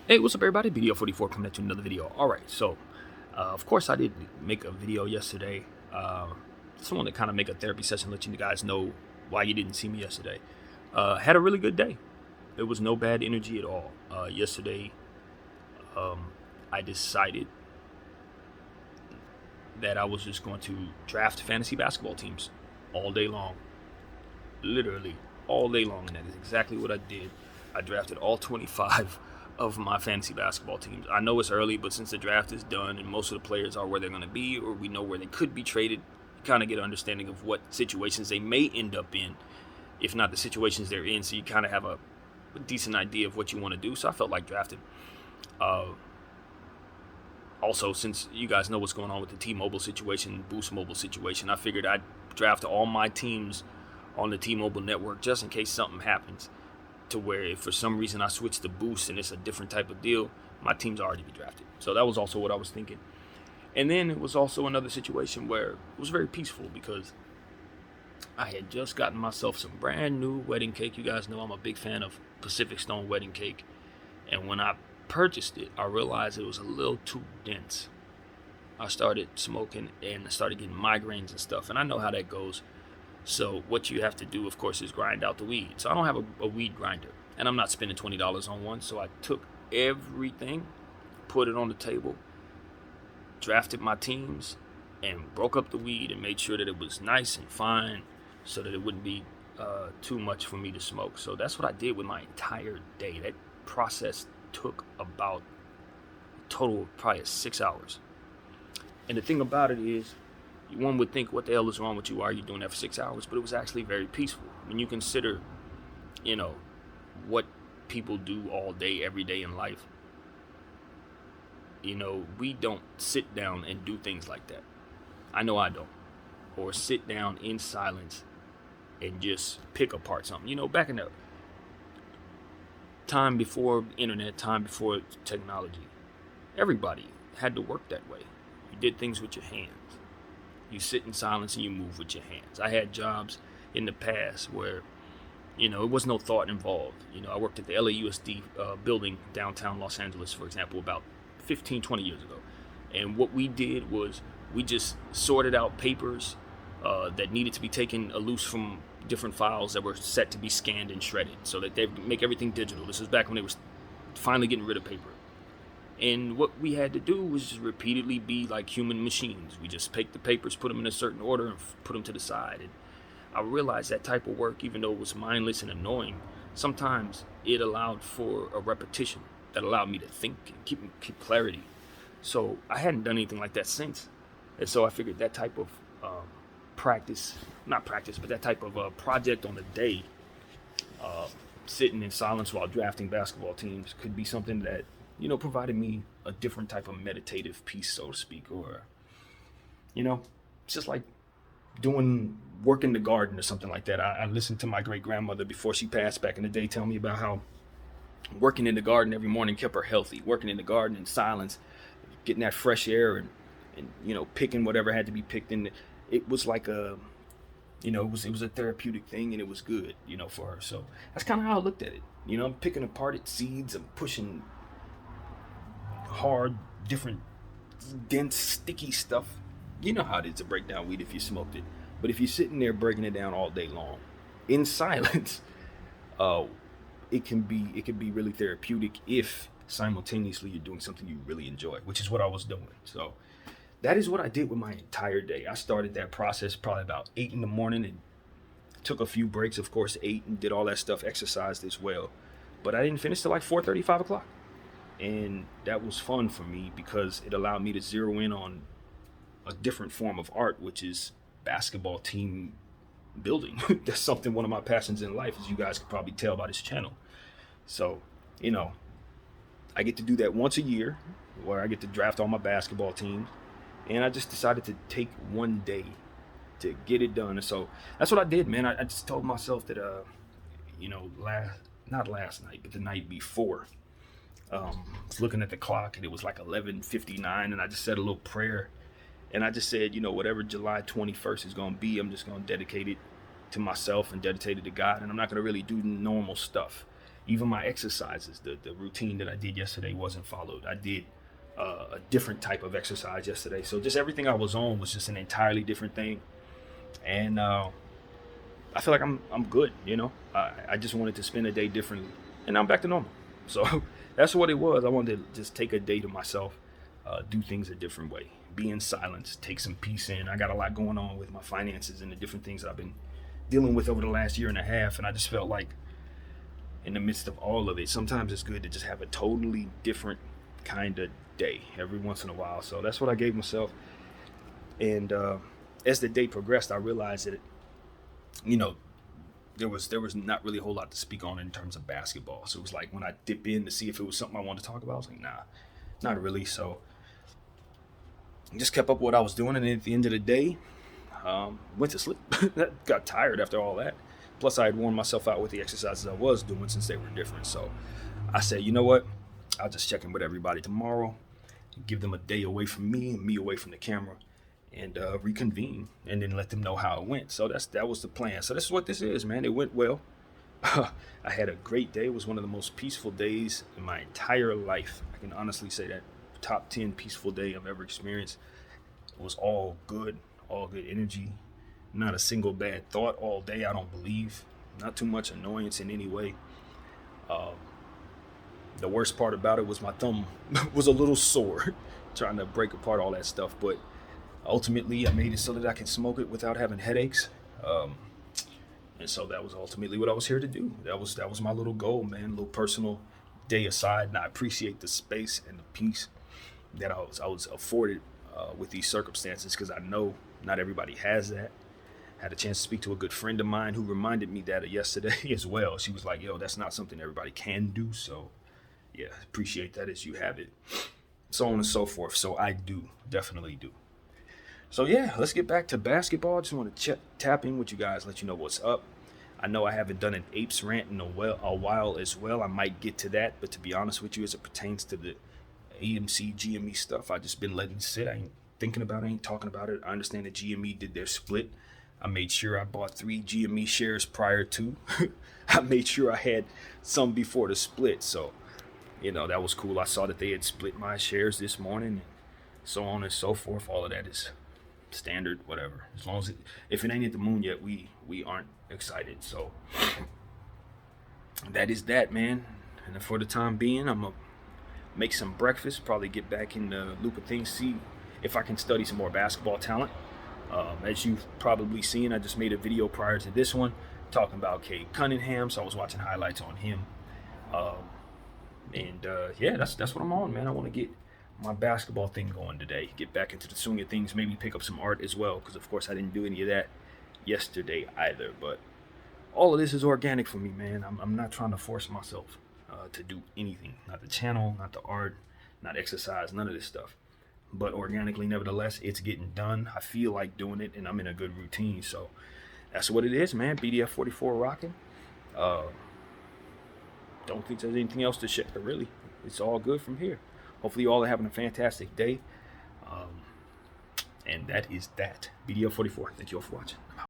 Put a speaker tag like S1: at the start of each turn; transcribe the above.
S1: Hey, what's up, everybody? BDF 44 coming at you another video. All right, so of course I did make a video yesterday. Just wanted to kind of make a therapy session, let you guys know why you didn't see me yesterday. Had a really good day. There was no bad energy at all. Yesterday, I decided that I was just going to draft fantasy basketball teams all day long, literally all day long, and that is exactly what I did. I drafted all 25 of my fantasy basketball teams. I know it's early, but since the draft is done and most of the players are where they're going to be, or we know where they could be traded, you kind of get an understanding of what situations they may end up in, if not the situations they're in, so you kind of have a decent idea of what you want to do. So I felt like drafting. Also, since you guys know what's going on with the T-Mobile situation, Boost Mobile situation, I figured I'd draft all my teams on the T-Mobile network just in case something happens, to where if for some reason I switch to Boost and it's a different type of deal, my team's already be drafted. So that was also what I was thinking. And then it was also another situation where it was very peaceful because I had just gotten myself some brand new wedding cake. You guys know I'm a big fan of Pacific Stone wedding cake. And when I purchased it, I realized it was a little too dense. I started smoking and I started getting migraines and stuff. And I know how that goes. So what you have to do, of course, is grind out the weed. So I don't have a weed grinder, and I'm not spending $20 on one. So I took everything, put it on the table, drafted my teams, and broke up the weed and made sure that it was nice and fine so that it wouldn't be too much for me to smoke. So that's what I did with my entire day. That process took about a total of probably 6 hours. And the thing about it is, one would think, what the hell is wrong with you? Why are you doing that for 6 hours? But it was actually very peaceful. When you consider, what people do all day, every day in life, we don't sit down and do things like that. I know I don't. Or sit down in silence and just pick apart something. Back in the time before internet, time before technology, everybody had to work that way. You did things with your hands. You sit in silence and you move with your hands. I had jobs in the past where, it was no thought involved. I worked at the LAUSD building downtown Los Angeles, for example, about 15, 20 years ago. And what we did was we just sorted out papers that needed to be taken loose from different files that were set to be scanned and shredded so that they make everything digital. This was back when they were finally getting rid of paper. And what we had to do was just repeatedly be like human machines. We just take the papers, put them in a certain order, and put them to the side. And I realized that type of work, even though it was mindless and annoying, sometimes it allowed for a repetition that allowed me to think and keep clarity. So I hadn't done anything like that since. And so I figured that type of that type of project on the day, sitting in silence while drafting basketball teams, could be something that provided me a different type of meditative peace, so to speak, or, it's just like doing work in the garden or something like that. I listened to my great grandmother before she passed back in the day tell me about how working in the garden every morning kept her healthy, working in the garden in silence, getting that fresh air and picking whatever had to be picked. And it was like it was a therapeutic thing, and it was good, for her. So that's kind of how I looked at it. I'm picking apart its seeds, I'm pushing hard, different, dense, sticky stuff. You know how it is to break down weed if you smoked it. But if you're sitting there breaking it down all day long in silence, it can be really therapeutic if simultaneously you're doing something you really enjoy, which is what I was doing. So that is what I did with my entire day. I started that process probably about 8 in the morning and took a few breaks, of course, ate and did all that stuff, exercised as well. But I didn't finish till like 4:30, 5 o'clock. And that was fun for me because it allowed me to zero in on a different form of art, which is basketball team building. That's something, one of my passions in life, as you guys can probably tell by this channel. So, I get to do that once a year where I get to draft all my basketball teams. And I just decided to take one day to get it done. And so that's what I did, man. I just told myself that, not last night, but the night before, I was looking at the clock and it was like 11:59, and I just said a little prayer, and I just said, whatever July 21st is going to be, I'm just going to dedicate it to myself and dedicate it to God, and I'm not going to really do normal stuff. Even my exercises, the routine that I did yesterday wasn't followed. I did a different type of exercise yesterday. So just everything I was on was just an entirely different thing. And I feel like I'm good, you know. I just wanted to spend a day differently, and I'm back to normal. So that's what it was. I wanted to just take a day to myself, do things a different way, be in silence, take some peace in. I got a lot going on with my finances and the different things that I've been dealing with over the last year and a half, and I just felt like in the midst of all of it, sometimes it's good to just have a totally different kind of day every once in a while. So that's what I gave myself. And as the day progressed, I realized that, you know, there was not really a whole lot to speak on in terms of basketball. So it was like when I dip in to see if it was something I wanted to talk about, I was like, nah, not really. So I just kept up what I was doing, and then at the end of the day, went to sleep. Got tired after all that. Plus, I had worn myself out with the exercises I was doing since they were different. So I said, you know what? I'll just check in with everybody tomorrow, give them a day away from me and me away from the camera, and reconvene, and then let them know how it went. So that was the plan. So this is what this is, man. It went well. I had a great day. It was one of the most peaceful days in my entire life. I can honestly say that. Top 10 peaceful day I've ever experienced. It was all good energy. Not a single bad thought all day, I don't believe. Not too much annoyance in any way. The worst part about it was my thumb was a little sore trying to break apart all that stuff. But ultimately, I made it so that I can smoke it without having headaches. And so that was ultimately what I was here to do. That was my little goal, man. A little personal day aside. And I appreciate the space and the peace that I was afforded with these circumstances, because I know not everybody has that. Had a chance to speak to a good friend of mine who reminded me that yesterday as well. She was like, yo, that's not something everybody can do. So yeah, appreciate that as you have it. So on and so forth. So I do, definitely do. So yeah, let's get back to basketball. I just want to tap in with you guys, let you know what's up. I know I haven't done an Apes rant in a while as well. I might get to that, but to be honest with you, as it pertains to the AMC, GME stuff, I just been letting it sit. I ain't thinking about it, I ain't talking about it. I understand that GME did their split. I made sure I bought 3 GME shares prior to. I made sure I had some before the split. So, you know, that was cool. I saw that they had split my shares this morning, and so on and so forth. All of that is standard, whatever. As long as if it ain't at the moon yet, we aren't excited. So that is that, man. And for the time being, I'm gonna make some breakfast, probably get back in the loop of things, see if I can study some more basketball talent. As you've probably seen, I just made a video prior to this one talking about Cade Cunningham, so I was watching highlights on him. Yeah, that's what I'm on, man. I want to get my basketball thing going today, get back into the swing of things, maybe pick up some art as well, because of course I didn't do any of that yesterday either. But all of this is organic for me, man. I'm not trying to force myself to do anything, not the channel, not the art, not exercise, none of this stuff. But organically, nevertheless, it's getting done. I feel like doing it, and I'm in a good routine. So that's what it is, man. BDF 44 rocking. Don't think there's anything else to share, really. It's all good from here. Hopefully you all are having a fantastic day. And that is that. BDF 44. Thank you all for watching.